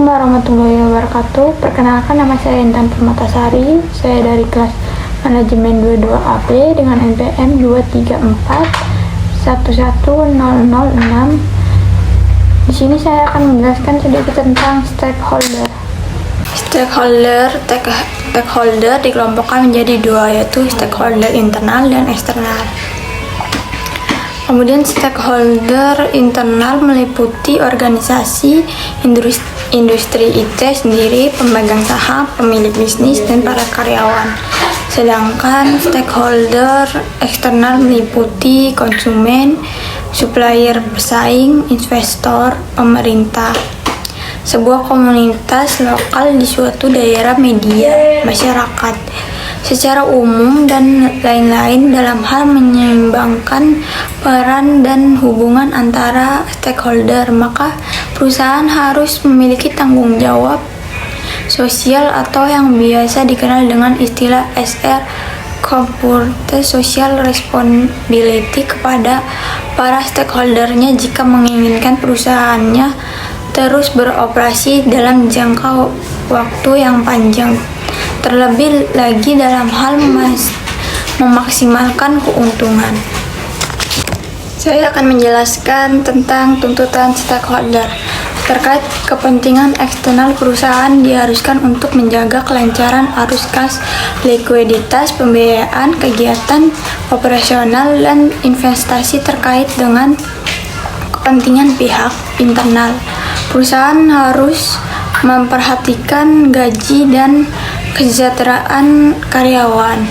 warahmatullahi wabarakatuh. Perkenalkan, nama saya Intan Permatasari. Saya dari kelas Manajemen 22AB dengan NPM 234-11006. Di sini saya akan menjelaskan sedikit tentang stakeholder. Stakeholder dikelompokkan menjadi dua, yaitu stakeholder internal dan eksternal. Kemudian stakeholder internal meliputi organisasi, industri IT sendiri, pemegang saham, pemilik bisnis, dan para karyawan. Sedangkan stakeholder eksternal meliputi konsumen, supplier pesaing, investor, pemerintah. Sebuah komunitas lokal di suatu daerah, media, masyarakat secara umum, dan lain-lain dalam hal menyeimbangkan peran dan hubungan antara stakeholder. Maka perusahaan harus memiliki tanggung jawab sosial atau yang biasa dikenal dengan istilah SR, Corporate Social Responsibility, kepada para stakeholdernya jika menginginkan perusahaannya terus beroperasi dalam jangka waktu yang panjang, terlebih lagi dalam hal memaksimalkan keuntungan. Saya akan menjelaskan tentang tuntutan stakeholder. Terkait kepentingan eksternal, perusahaan diharuskan untuk menjaga kelancaran arus kas, likuiditas, pembiayaan, kegiatan operasional, dan investasi. Terkait dengan kepentingan pihak internal, perusahaan harus memperhatikan gaji dan kesejahteraan karyawan,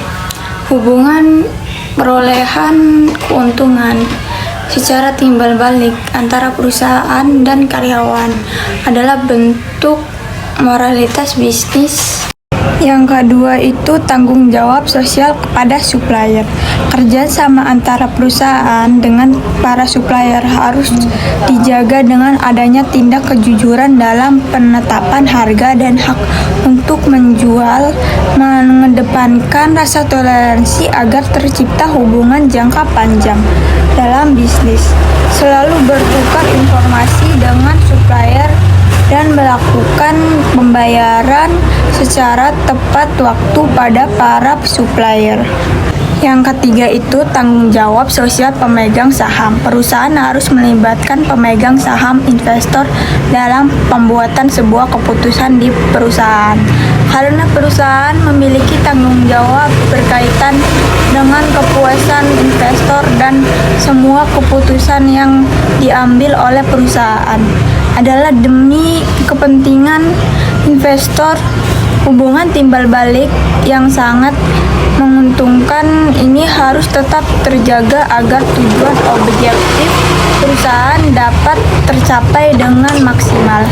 hubungan perolehan keuntungan secara timbal balik antara perusahaan dan karyawan adalah bentuk moralitas bisnis. Yang kedua itu tanggung jawab sosial kepada supplier. Kerjasama antara perusahaan dengan para supplier harus dijaga dengan adanya tindak kejujuran dalam penetapan harga dan hak untuk menjual, mengedepankan rasa toleransi agar tercipta hubungan jangka panjang dalam bisnis, selalu bertukar informasi dengan supplier dan melakukan pembayaran secara tepat waktu pada para supplier. Yang ketiga itu tanggung jawab sosial pemegang saham. Perusahaan harus melibatkan pemegang saham investor dalam pembuatan sebuah keputusan di perusahaan, karena perusahaan memiliki tanggung jawab berkaitan dengan kepuasan investor, dan semua keputusan yang diambil oleh perusahaan adalah demi kepentingan investor. Hubungan timbal balik yang sangat menguntungkan ini harus tetap terjaga agar tujuan objektif perusahaan dapat tercapai dengan maksimal.